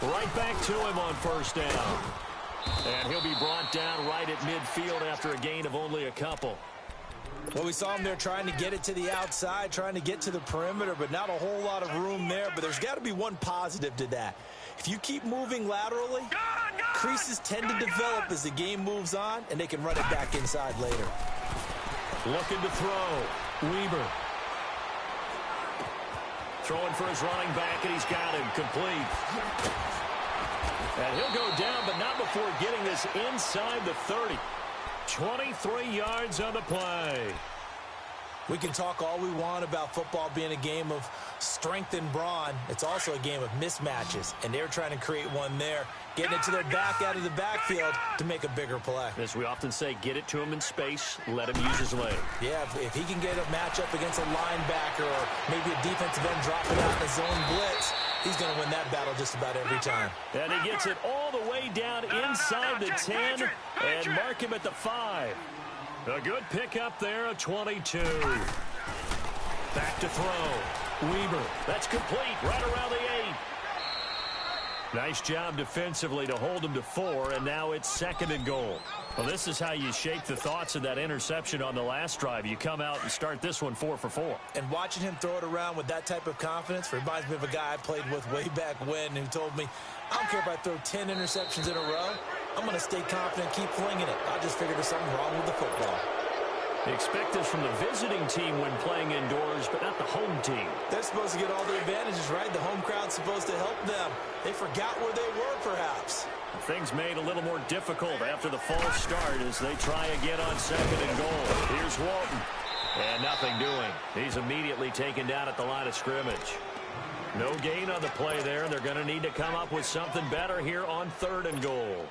Right back to him on first down. And he'll be brought down right at midfield after a gain of only a couple. Well, we saw him there trying to get it to the outside, trying to get to the perimeter, but not a whole lot of room there. But there's got to be one positive to that. If you keep moving laterally, creases tend to develop as the game moves on, and they can run it back inside later. Looking to throw. Weber. Throwing for his running back, and he's got him complete. And he'll go down, but not before getting this inside the 30. 23 yards on the play. We can talk all we want about football being a game of strength and brawn. It's also a game of mismatches, and they're trying to create one there, getting it to their back out of the backfield to make a bigger play. As we often say, get it to him in space, let him use his leg. Yeah, if he can get a matchup against a linebacker or maybe a defensive end dropping out in a zone blitz, he's going to win that battle just about every time. And he gets it all the way down inside the 10 and mark him at the 5. A good pickup there, a 22. Back to throw. Weber. That's complete right around the 8. Nice job defensively to hold him to 4, and now it's 2nd and goal. Well, this is how you shake the thoughts of that interception on the last drive. You come out and start this one 4 for 4. And watching him throw it around with that type of confidence reminds me of a guy I played with way back when who told me, I don't care if I throw 10 interceptions in a row. I'm going to stay confident, keep flinging it. I just figured there's something wrong with the football. You expect this from the visiting team when playing indoors, but not the home team. They're supposed to get all the advantages, right? The home crowd's supposed to help them. They forgot where they were, perhaps. Things made a little more difficult after the false start as they try again on 2nd and goal. Here's Walton. And nothing doing. He's immediately taken down at the line of scrimmage. No gain on the play there. They're going to need to come up with something better here on 3rd and goal.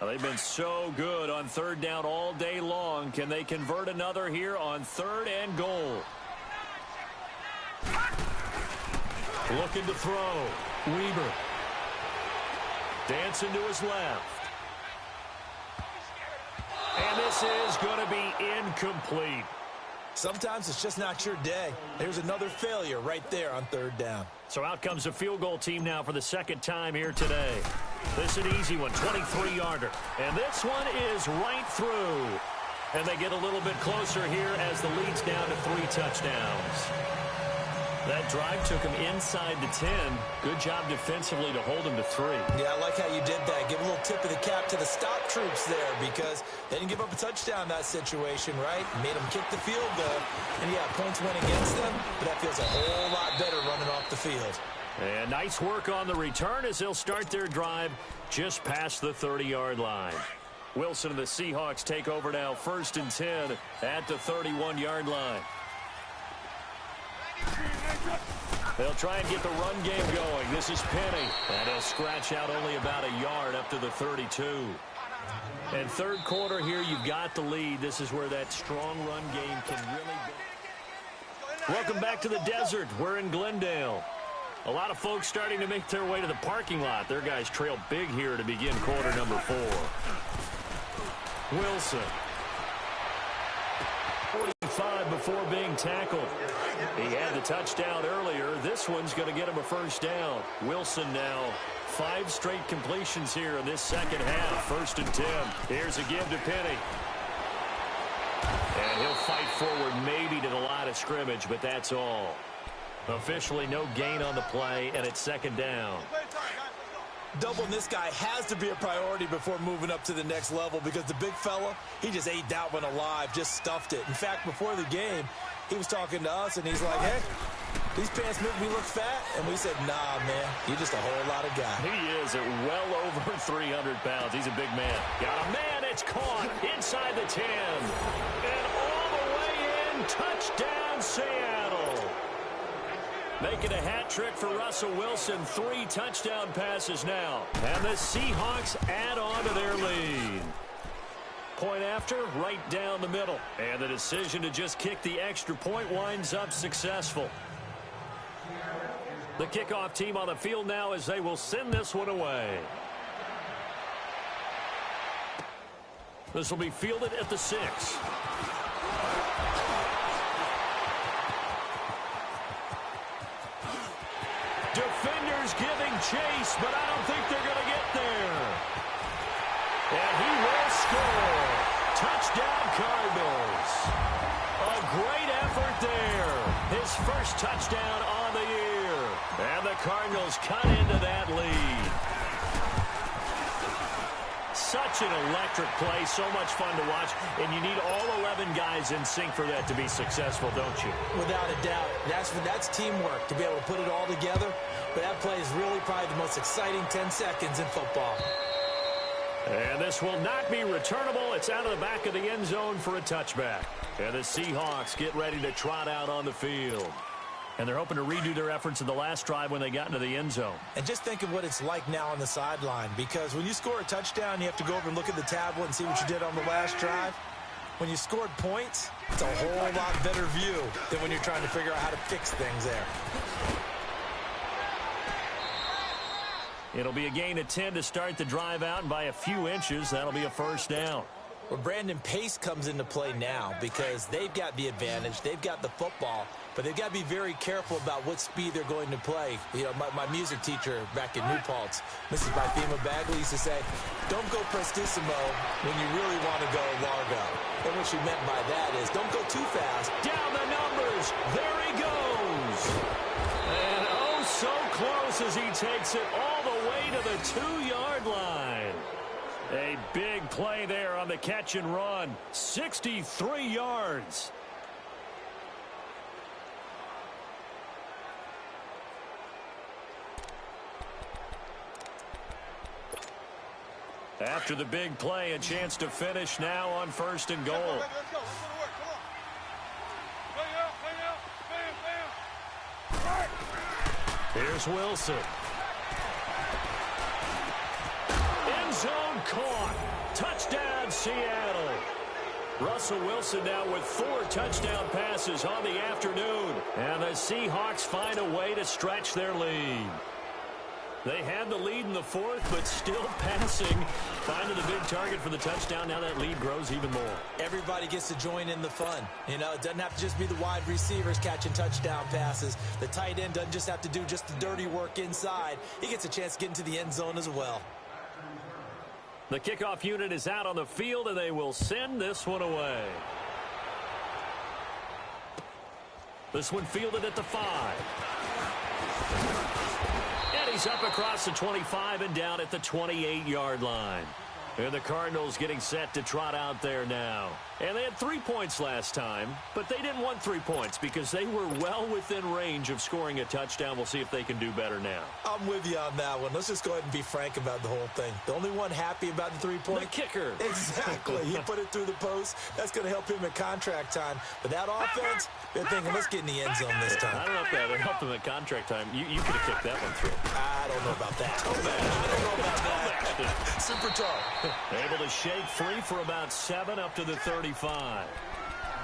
Well, they've been so good on 3rd down all day long. Can they convert another here on 3rd and goal? Looking to throw. Weber. Dancing to his left. And this is going to be incomplete. Sometimes it's just not your day. There's another failure right there on 3rd down. So out comes a field goal team now for the 2nd time here today. This is an easy one, 23-yarder. And this one is right through. And they get a little bit closer here as the lead's down to 3 touchdowns. That drive took him inside the 10. Good job defensively to hold him to 3. Yeah, I like how you did that. Give a little tip of the cap to the stop troops there because they didn't give up a touchdown in that situation, right? Made them kick the field goal. And, yeah, points went against them, but that feels a whole lot better running off the field. And nice work on the return as they'll start their drive just past the 30-yard line. Wilson and the Seahawks take over now, 1st and 10 at the 31-yard line. They'll try and get the run game going. This is Penny. And he'll scratch out only about a yard up to the 32. And 3rd quarter here, you've got the lead. This is where that strong run game can really be. Welcome back to the desert. We're in Glendale. A lot of folks starting to make their way to the parking lot. Their guys trail big here to begin quarter number 4. Wilson. 45 before being tackled. He had the touchdown earlier. This one's going to get him a 1st down. Wilson now 5 straight completions here in this 2nd half. 1st and 10. Here's a give to Penny. And he'll fight forward maybe to the line of scrimmage, but that's all. Officially no gain on the play, and it's 2nd down. Doubling this guy has to be a priority before moving up to the next level because the big fella, he just ate that one alive, just stuffed it. In fact, before the game, he was talking to us, and he's like, hey, these pants make me look fat. And we said, nah, man, you're just a whole lot of guy. He is at well over 300 pounds. He's a big man. Got a man. It's caught inside the 10. And all the way in, touchdown, Seattle. Making a hat trick for Russell Wilson. 3 touchdown passes now. And the Seahawks add on to their lead. Point after, right down the middle. And the decision to just kick the extra point winds up successful. The kickoff team on the field now as they will send this one away. This will be fielded at the 6. Defenders giving chase, but I don't think they're going to get there. And he will score. Touchdown, Cardinals. A great effort there. His first touchdown on the year. And the Cardinals cut into that lead. Such an electric play, so much fun to watch, and you need all 11 guys in sync for that to be successful, don't you? Without a doubt. That's teamwork, to be able to put it all together. But that play is really probably the most exciting 10 seconds in football. And this will not be returnable. It's out of the back of the end zone for a touchback. And the Seahawks get ready to trot out on the field. And they're hoping to redo their efforts in the last drive when they got into the end zone. And just think of what it's like now on the sideline, because when you score a touchdown, you have to go over and look at the tablet and see what you did on the last drive. When you scored points, it's a whole lot better view than when you're trying to figure out how to fix things there. It'll be a gain of 10 to start the drive out, and by a few inches, that'll be a 1st down. Well, Brandon, pace comes into play now because they've got the advantage. They've got the football, but they've got to be very careful about what speed they're going to play. You know, my music teacher back in New Paltz, Mrs. Bythema Bagley, used to say, don't go prestissimo when you really want to go largo. And what she meant by that is don't go too fast. Down the numbers. There he goes. And oh, so close as he takes it all the way to the 2-yard line. A big play there on the catch and run. 63 yards. After the big play, a chance to finish now on 1st and goal. Let's go. Let's go to work. Come on. Play out. Here's Wilson. End zone caught. Touchdown, Seattle. Russell Wilson now with 4 touchdown passes on the afternoon. And the Seahawks find a way to stretch their lead. They had the lead in the 4th, but still passing. Finding the big target for the touchdown. Now that lead grows even more. Everybody gets to join in the fun. You know, it doesn't have to just be the wide receivers catching touchdown passes. The tight end doesn't just have to do just the dirty work inside. He gets a chance to get into the end zone as well. The kickoff unit is out on the field, and they will send this one away. This one fielded at the 5. And he's up across the 25 and down at the 28-yard line. And the Cardinals getting set to trot out there now. And they had 3 points last time, but they didn't want 3 points because they were well within range of scoring a touchdown. We'll see if they can do better now. I'm with you on that one. Let's just go ahead and be frank about the whole thing. The only one happy about the 3-point? The kicker. Exactly. He put it through the post. That's going to help him in contract time. But that offense, they're thinking, let's get in the end zone this time. I don't know if that would help him at contract time. You could have kicked that one through. I don't know about that. I don't know about that. Super tough. Able to shake free for about 7 up to the 35.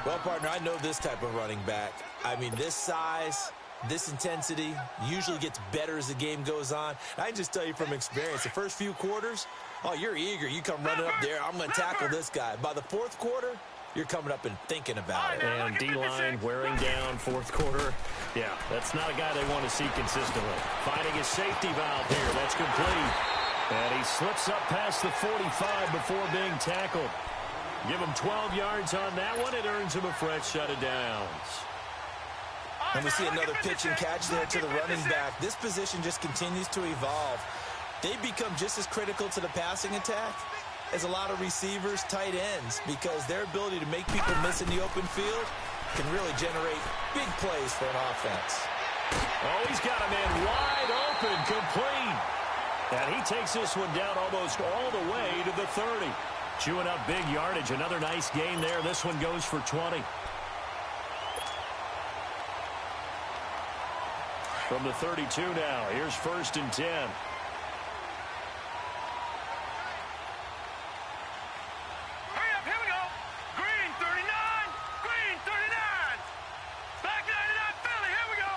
Well, partner, I know this type of running back. I mean, this size, this intensity usually gets better as the game goes on. I can just tell you from experience, the first few quarters, oh, you're eager. You come running up there. I'm going to tackle this guy. By the 4th quarter, you're coming up and thinking about it. And D-line wearing down 4th quarter. Yeah, that's not a guy they want to see consistently. Finding his safety valve here. That's complete. And he slips up past the 45 before being tackled. Give him 12 yards on that one. It earns him a fresh set of downs. And we see another pitch and catch there to the running back. This position just continues to evolve. They become just as critical to the passing attack as a lot of receivers, tight ends, because their ability to make people miss in the open field can really generate big plays for an offense. Oh, he's got a man wide open, complete. And he takes this one down almost all the way to the 30. Chewing up big yardage. Another nice gain there. This one goes for 20. From the 32 now. Here's 1st and 10. Hurry up, here we go. Green 39, green 39. Back 99 Philly, here we go.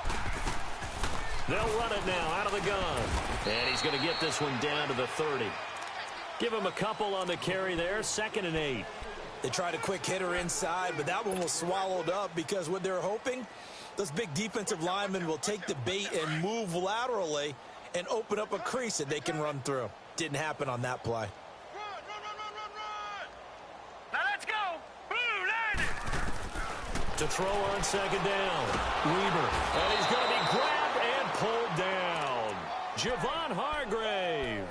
They'll run it now out of the gun. And he's going to get this one down to the 30. Give him a couple on the carry there. 2nd and 8. They tried a quick hitter inside, but that one was swallowed up because what they're hoping, those big defensive linemen will take the bait and move laterally and open up a crease that they can run through. Didn't happen on that play. Run. Now let's go. Blue, landed. To throw on 2nd down. Weaver. And he's going to be grabbed and pulled down. Javon Hargrave.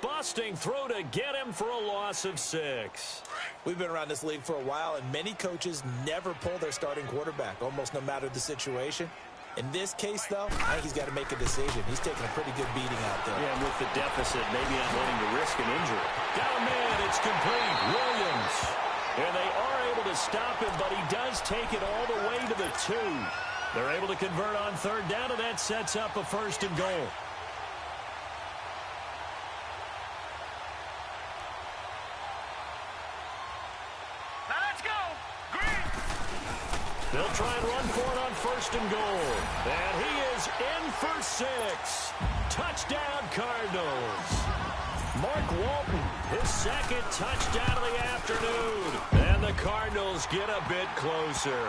Busting through to get him for a loss of 6. We've been around this league for a while, and many coaches never pull their starting quarterback, almost no matter the situation. In this case, though, I think he's got to make a decision. He's taking a pretty good beating out there. Yeah, and with the deficit, maybe not wanting to risk an injury. Got a man, it's complete. Williams. And they are able to stop him, but he does take it all the way to the 2. They're able to convert on 3rd down, and that sets up a 1st and goal. They'll try and run for it on 1st and goal. And he is in for 6. Touchdown, Cardinals. Mark Walton, his 2nd touchdown of the afternoon. And the Cardinals get a bit closer.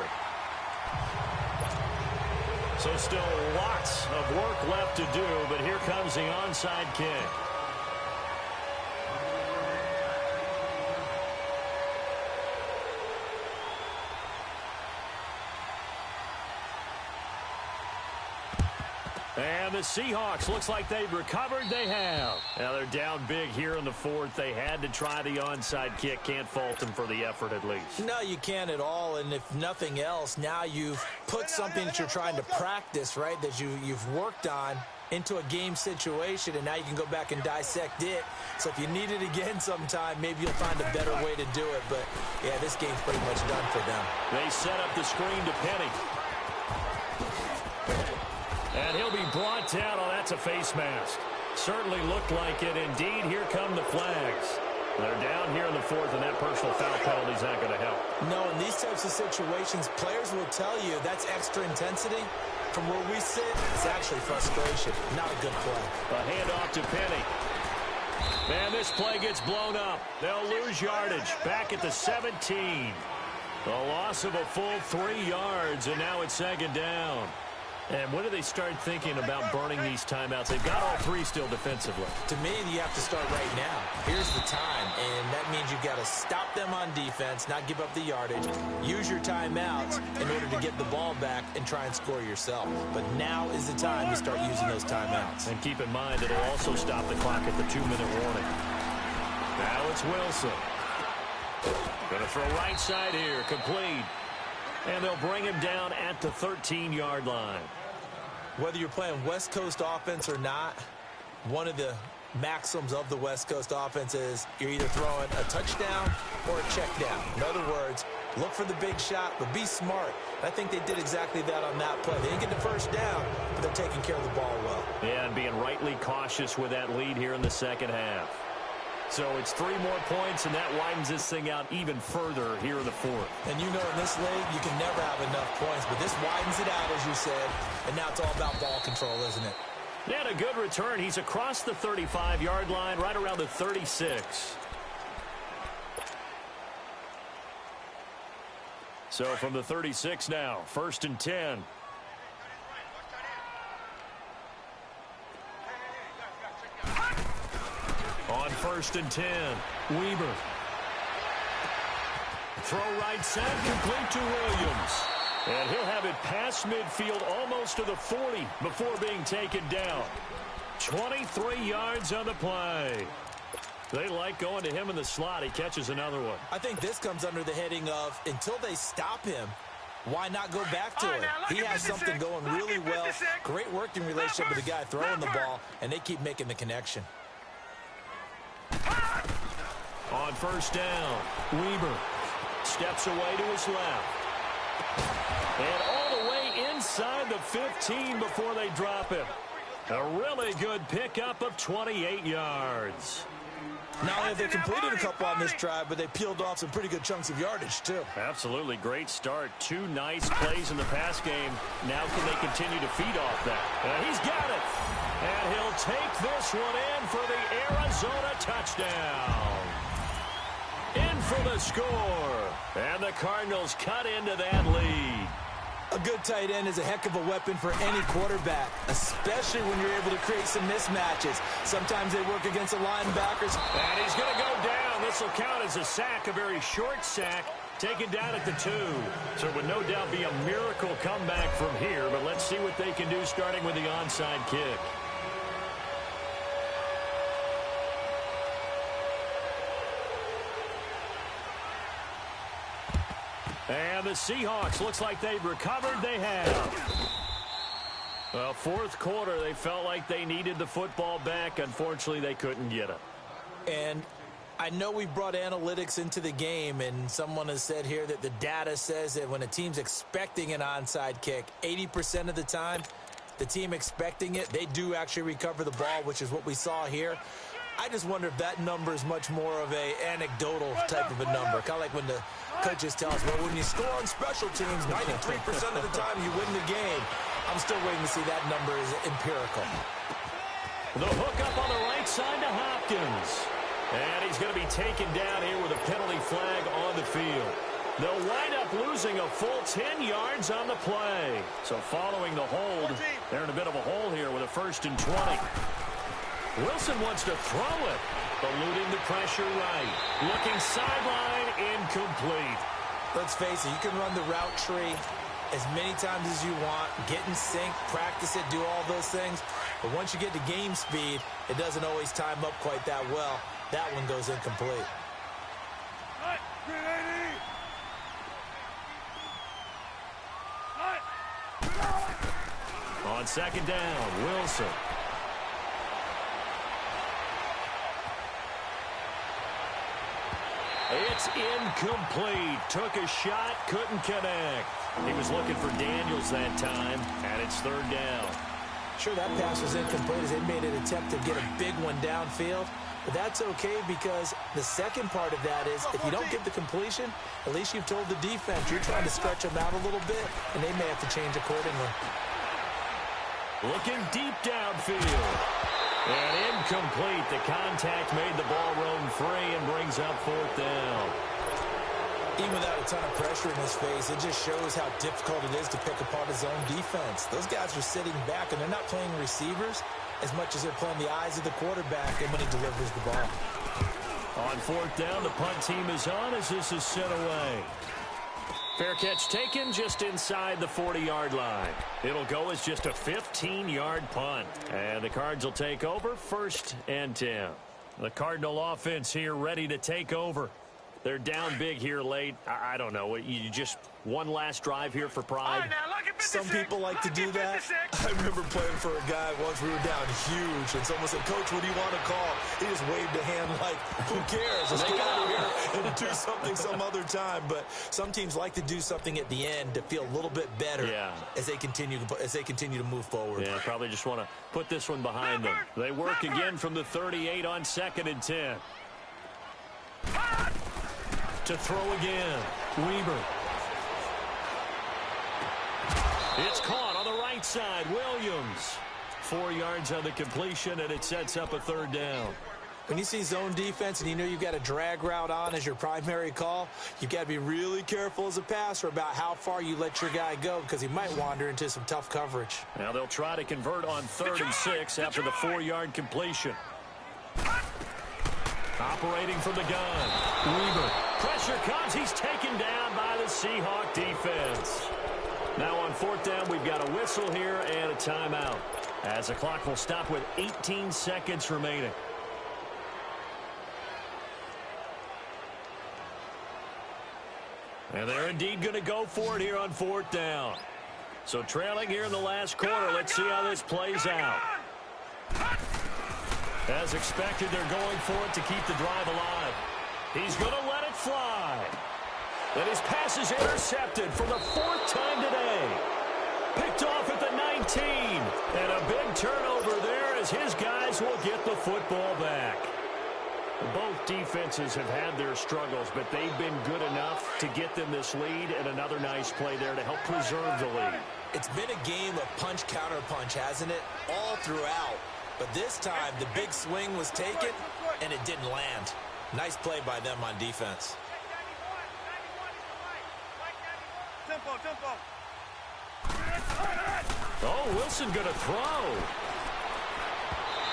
So still lots of work left to do, but here comes the onside kick. And the Seahawks, looks like they've recovered. They have. Now they're down big here in the fourth. They had to try the onside kick. Can't fault them for the effort at least. No, you can't at all. And if nothing else, now you've put something that you're trying to practice, right, that you've worked on into a game situation, and now you can go back and dissect it. So if you need it again sometime, maybe you'll find a better way to do it. But, yeah, this game's pretty much done for them. They set up the screen to Penny. And he'll be brought down. Oh, that's a face mask. Certainly looked like it. Indeed, here come the flags. They're down here in the fourth, and that personal foul penalty is not going to help. No, in these types of situations, players will tell you that's extra intensity. From where we sit, it's actually frustration. Not a good play. A handoff to Penny. Man, this play gets blown up. They'll lose yardage. Back at the 17. The loss of a full 3 yards, and now it's second down. And when do they start thinking about burning these timeouts? They've got all 3 still defensively. To me, you have to start right now. Here's the time, and that means you've got to stop them on defense, not give up the yardage, use your timeouts in order to get the ball back and try and score yourself. But now is the time to start using those timeouts. And keep in mind, it'll also stop the clock at the 2-minute warning. Now it's Wilson. Going to throw right side here, complete. And they'll bring him down at the 13-yard line. Whether you're playing West Coast offense or not, one of the maxims of the West Coast offense is you're either throwing a touchdown or a check down. In other words, look for the big shot, but be smart. I think they did exactly that on that play. They didn't get the first down, but they're taking care of the ball well. Yeah, and being rightly cautious with that lead here in the second half. So it's 3 more points, and that widens this thing out even further here in the fourth. And you know, in this league, you can never have enough points, but this widens it out, as you said, and now it's all about ball control, isn't it? And a good return. He's across the 35-yard line, right around the 36. So from the 36 now, 1st and 10. On 1st and 10, Weaver. Throw right side, complete to Williams. And he'll have it past midfield, almost to the 40 before being taken down. 23 yards on the play. They like going to him in the slot. He catches another one. I think this comes under the heading of, until they stop him, why not go back to it? He has something going really well. Great working relationship with the guy throwing the ball, and they keep making the connection. On 1st down, Weaver steps away to his left. And all the way inside the 15 before they drop him. A really good pickup of 28 yards. Not only have they completed a couple on this drive, but they peeled off some pretty good chunks of yardage, too. Absolutely. Great start. 2 nice plays in the pass game. Now can they continue to feed off that? And he's got it. And he'll take this one in for the Arizona touchdown. In for the score. And the Cardinals cut into that lead. A good tight end is a heck of a weapon for any quarterback, especially when you're able to create some mismatches. Sometimes they work against the linebackers. And he's going to go down. This will count as a sack, a very short sack, taken down at the 2. So it would no doubt be a miracle comeback from here, but let's see what they can do starting with the onside kick. And the Seahawks, looks like they've recovered. They have. Well, 4th quarter, they felt like they needed the football back. Unfortunately, they couldn't get it. And I know we brought analytics into the game, and someone has said here that the data says that when a team's expecting an onside kick, 80% of the time, the team expecting it, they do actually recover the ball, which is what we saw here. I just wonder if that number is much more of a anecdotal type of a number. Kind of like when the coaches tell us, well, when you score on special teams, 93% of the time you win the game. I'm still waiting to see that number is empirical. The hook up on the right side to Hopkins. And he's going to be taken down here with a penalty flag on the field. They'll wind up losing a full 10 yards on the play. So following the hold, they're in a bit of a hole here with a 1st and 20. Wilson wants to throw it, eluding the pressure right. Looking sideline, incomplete. Let's face it, you can run the route tree as many times as you want, get in sync, practice it, do all those things. But once you get to game speed, it doesn't always time up quite that well. That one goes incomplete. On second down, Wilson. It's incomplete. Took a shot, couldn't connect. He was looking for Daniels that time, and it's third down. Sure, that pass was incomplete as they made an attempt to get a big one downfield. But that's okay because the second part of that is if you don't get the completion, at least you've told the defense you're trying to stretch them out a little bit, and they may have to change accordingly. Looking deep downfield. And incomplete. The contact made the ball roam free and brings up fourth down. Even without a ton of pressure in his face, it just shows how difficult it is to pick apart his own defense. Those guys are sitting back, and they're not playing receivers as much as they're playing the eyes of the quarterback and when he delivers the ball. On fourth down, the punt team is on as this is sent away. Fair catch taken just inside the 40-yard line. It'll go as just a 15-yard punt. And the Cards will take over, 1st and 10. The Cardinal offense here ready to take over. They're down big here late. I don't know. You just one last drive here for pride. Some people like to do that. I remember playing for a guy once. We were down huge, and someone said, "Coach, what do you want to call?" He just waved a hand like, "Who cares? Let's get out of here and do something some other time." But some teams like to do something at the end to feel a little bit better as they continue to move forward. Yeah, probably just want to put this one behind them. They work again from the 38 on 2nd and 10. To throw again, Weber. It's caught on the right side, Williams. 4 yards on the completion, and it sets up a third down. When you see zone defense and you know you've got a drag route on as your primary call, you've got to be really careful as a passer about how far you let your guy go because he might wander into some tough coverage. Now they'll try to convert on 3rd and 6 after the 4-yard completion. Operating from the gun, Weber. Pressure comes. He's taken down by the Seahawk defense. Now on 4th down, we've got a whistle here and a timeout, as the clock will stop with 18 seconds remaining. And they're indeed going to go for it here on 4th down. So trailing here in the last quarter. Let's see how this plays out. As expected, they're going for it to keep the drive alive. He's going to let it fly. And his pass is intercepted for the 4th time today. Picked off at the 19. And a big turnover there as his guys will get the football back. Both defenses have had their struggles, but they've been good enough to get them this lead, and another nice play there to help preserve the lead. It's been a game of punch-counter-punch, hasn't it? All throughout. But this time, the big swing was taken, and it didn't land. Nice play by them on defense. Oh, Wilson going to throw.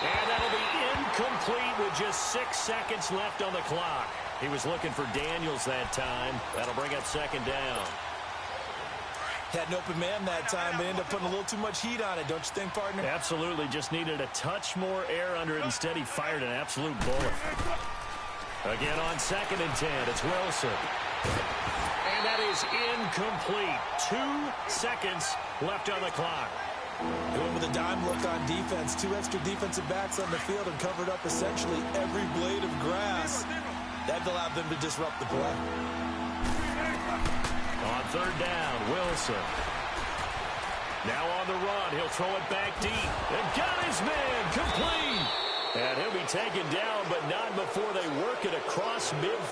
And that'll be incomplete with just 6 seconds left on the clock. He was looking for Daniels that time. That'll bring up 2nd down. Had an open man that time. They ended up putting a little too much heat on it, don't you think, partner? Absolutely. Just needed a touch more air under it. Instead, he fired an absolute bullet. Again on 2nd and 10. It's Wilson. And that is incomplete. 2 seconds left on the clock. Going with a dime look on defense. 2 extra defensive backs on the field and covered up essentially every blade of grass. That allowed them to disrupt the play. On 3rd down, Wilson. Now on the run. He'll throw it back deep. And got his man complete. And he'll be taken down, but not before they work it across midfield.